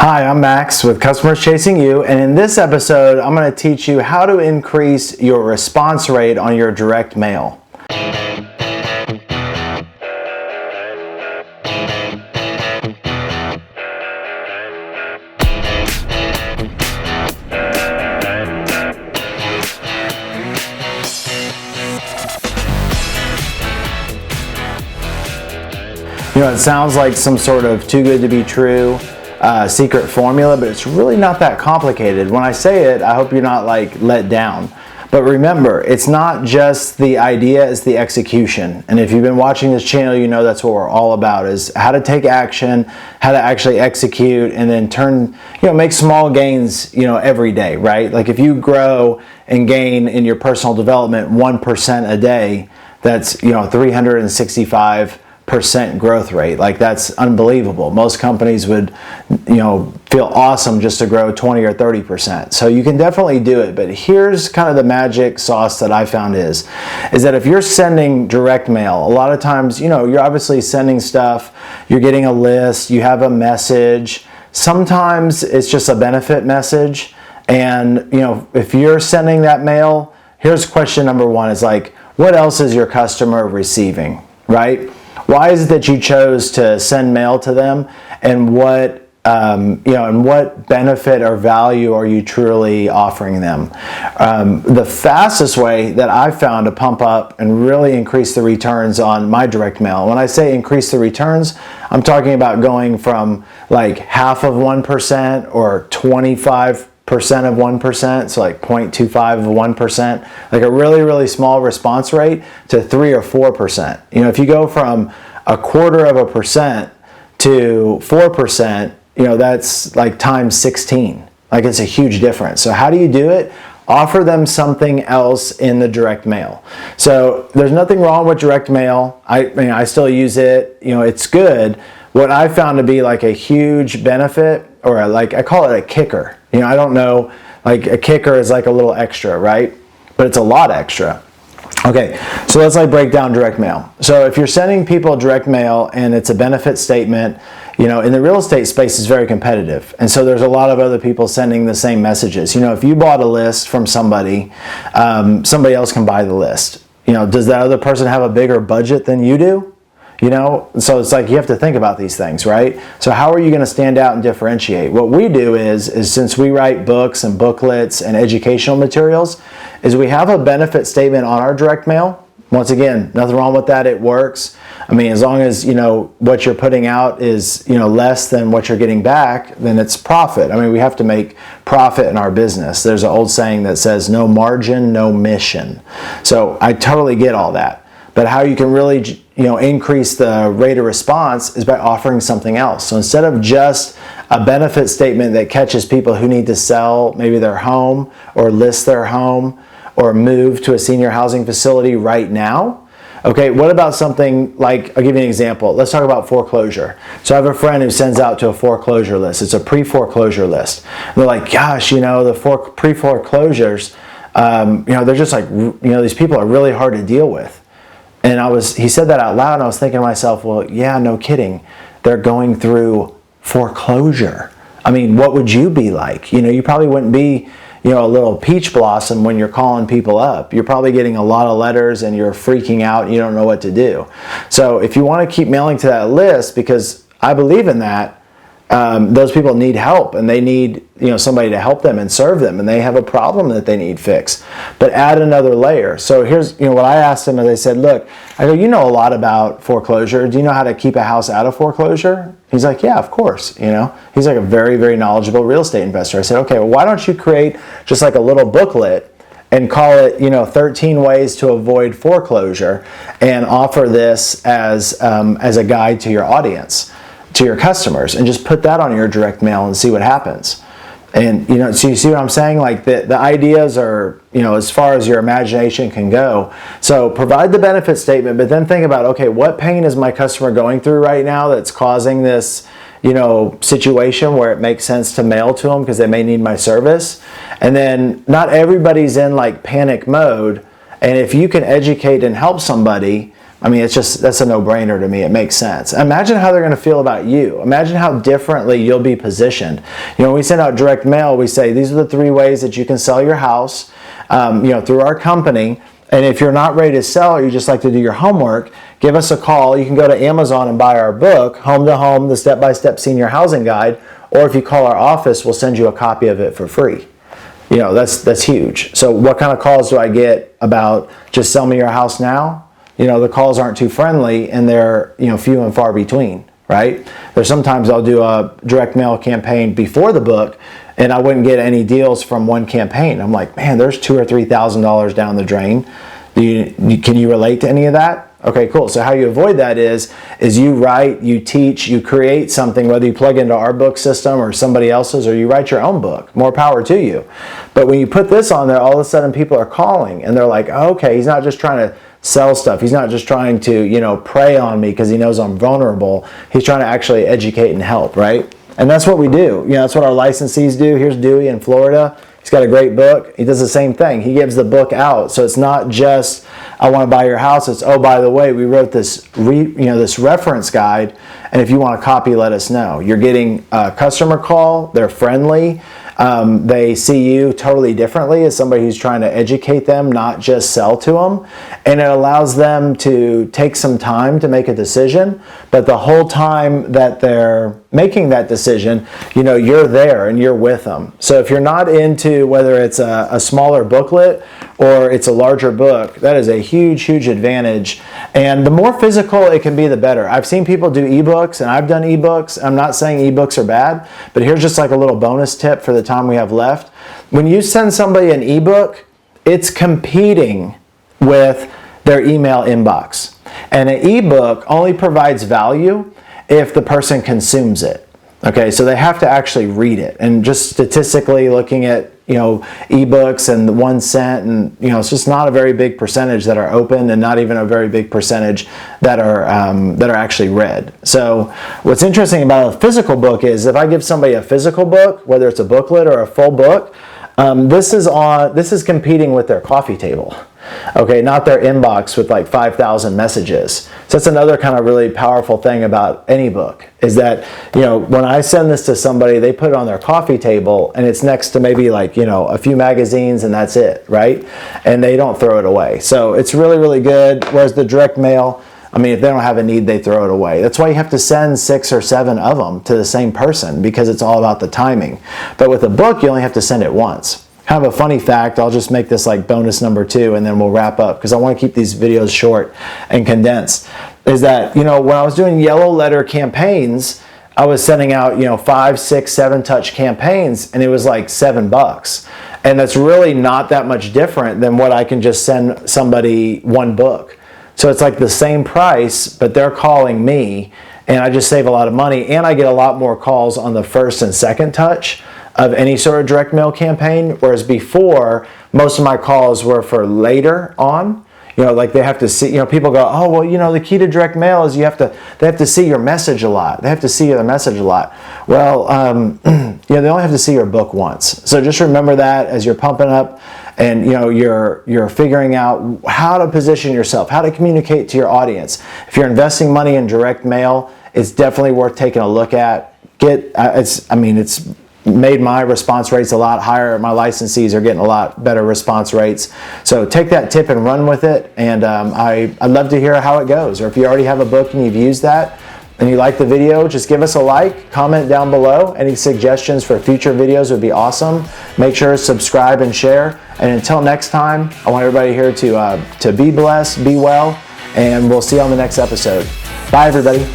Hi, I'm Max with Customers Chasing You, and in this episode, I'm going to teach you how to increase your response rate on your direct mail. It sounds like some sort of too good to be true secret formula, but it's really not that complicated. When I say it, I hope you're not let down. But remember, it's not just the idea, it's the execution. And if you've been watching this channel, you know that's what we're all about, is how to take action, how to actually execute, and then make small gains, every day, right? Like if you grow and gain in your personal development 1% a day, that's, 365% growth rate. That's unbelievable. Most companies would, feel awesome just to grow 20 or 30%. So you can definitely do it. But here's kind of the magic sauce that I found is that if you're sending direct mail, a lot of times, you're obviously sending stuff, you're getting a list, you have a message. Sometimes it's just a benefit message. And, if you're sending that mail, here's question number one is what else is your customer receiving, right? Why is it that you chose to send mail to them, and what benefit or value are you truly offering them? The fastest way that I've found to pump up and really increase the returns on my direct mail. When I say increase the returns, I'm talking about going from half of 1% or 25% of 1%, so 0.25 of 1%, a really, really small response rate to 3 or 4%. If you go from 0.25% to 4%, that's times 16. It's a huge difference. So how do you do it? Offer them something else in the direct mail. So there's nothing wrong with direct mail. I still use it. It's good. What I found to be a huge benefit, or I call it a kicker. I don't know, a kicker is a little extra, right? But it's a lot extra. Okay, so let's break down direct mail. So if you're sending people direct mail and it's a benefit statement, in the real estate space is very competitive. And so there's a lot of other people sending the same messages. If you bought a list from somebody, somebody else can buy the list. Does that other person have a bigger budget than you do? So it's you have to think about these things, right? So how are you going to stand out and differentiate? What we do is since we write books and booklets and educational materials, is we have a benefit statement on our direct mail. Once again, nothing wrong with that. It works. As long as, what you're putting out is, less than what you're getting back, then it's profit. We have to make profit in our business. There's an old saying that says, no margin, no mission. So I totally get all that. But how you can really, increase the rate of response is by offering something else. So instead of just a benefit statement that catches people who need to sell maybe their home or list their home or move to a senior housing facility right now, okay, what about something I'll give you an example. Let's talk about foreclosure. So I have a friend who sends out to a foreclosure list. It's a pre-foreclosure list. And they're gosh, the pre-foreclosures, they're just these people are really hard to deal with. And he said that out loud, and I was thinking to myself, well, yeah, no kidding. They're going through foreclosure. What would you be like? You probably wouldn't be, a little peach blossom when you're calling people up. You're probably getting a lot of letters and you're freaking out and you don't know what to do. So if you want to keep mailing to that list, because I believe in that, those people need help, and they need somebody to help them and serve them, and they have a problem that they need fixed. But add another layer. So here's what I asked them, and they said, look, I go, you know a lot about foreclosure. Do you know how to keep a house out of foreclosure? He's like, yeah, of course. He's a very, very knowledgeable real estate investor. I said, okay, well, why don't you create just a little booklet and call it 13 ways to avoid foreclosure, and offer this as a guide to your audience, to your customers, and just put that on your direct mail and see what happens. And so you see what I'm saying? The ideas are, as far as your imagination can go. So provide the benefit statement, but then think about, okay, what pain is my customer going through right now that's causing this, situation where it makes sense to mail to them because they may need my service. And then not everybody's in panic mode. And if you can educate and help somebody I mean, that's a no-brainer to me. It makes sense. Imagine how they're going to feel about you. Imagine how differently you'll be positioned. When we send out direct mail, we say, these are the 3 ways that you can sell your house, through our company. And if you're not ready to sell, or you just like to do your homework, give us a call. You can go to Amazon and buy our book, Home to Home, the Step-by-Step Senior Housing Guide. Or if you call our office, we'll send you a copy of it for free. That's huge. So what kind of calls do I get about just sell me your house now? The calls aren't too friendly, and they're, few and far between, right? There's sometimes I'll do a direct mail campaign before the book, and I wouldn't get any deals from one campaign. I'm like, man, there's $2,000 or $3,000 down the drain. Can you relate to any of that? Okay, cool. So how you avoid that is you write, you teach, you create something, whether you plug into our book system or somebody else's, or you write your own book. More power to you. But when you put this on there, all of a sudden people are calling, and they're like, okay, he's not just trying to sell stuff. He's not just trying to, prey on me because he knows I'm vulnerable. He's trying to actually educate and help, right? And that's what we do. That's what our licensees do. Here's Dewey in Florida. He's got a great book. He does the same thing. He gives the book out. So it's not just, I want to buy your house. It's, oh, by the way, we wrote this this reference guide, and if you want a copy, let us know. You're getting a customer call. They're friendly. They see you totally differently as somebody who's trying to educate them, not just sell to them. And it allows them to take some time to make a decision. But the whole time that they're making that decision, you're there and you're with them. So if you're not into whether it's a smaller booklet or it's a larger book, that is a huge, huge advantage. And the more physical it can be, the better. I've seen people do ebooks, and I've done ebooks. I'm not saying ebooks are bad, but here's just like a little bonus tip for the time we have left. When you send somebody an ebook, it's competing with their email inbox. And an ebook only provides value if the person consumes it. Okay, so they have to actually read it. And just statistically looking at ebooks and the 1 cent, and it's just not a very big percentage that are open, and not even a very big percentage that are actually read. So what's interesting about a physical book is if I give somebody a physical book, whether it's a booklet or a full book, this is competing with their coffee table. Okay, not their inbox with like 5,000 messages. So that's another kind of really powerful thing about any book, is that, when I send this to somebody, they put it on their coffee table, and it's next to maybe like, a few magazines, and that's it, right? And they don't throw it away. So it's really, really good. Whereas the direct mail, if they don't have a need, they throw it away. That's why you have to send 6 or 7 of them to the same person, because it's all about the timing. But with a book, you only have to send it once. Kind of a funny fact, I'll just make this like bonus number 2, and then we'll wrap up, because I want to keep these videos short and condensed, is that, when I was doing yellow letter campaigns, I was sending out, 5, 6, 7 touch campaigns, and it was like $7. And that's really not that much different than what I can just send somebody one book. So it's like the same price, but they're calling me, and I just save a lot of money, and I get a lot more calls on the first and second touch of any sort of direct mail campaign, whereas before, most of my calls were for later on. Like they have to see, people go, oh, well, the key to direct mail is they have to see your message a lot. They have to see your message a lot. Well, they only have to see your book once. So just remember that as you're pumping up, and you're figuring out how to position yourself, how to communicate to your audience. If you're investing money in direct mail, it's definitely worth taking a look at. It's made my response rates a lot higher. My licensees are getting a lot better response rates. So take that tip and run with it. And I'd love to hear how it goes. Or if you already have a book and you've used that and you like the video, just give us a like, comment down below. Any suggestions for future videos would be awesome. Make sure to subscribe and share. And until next time, I want everybody here to be blessed, be well, and we'll see you on the next episode. Bye, everybody.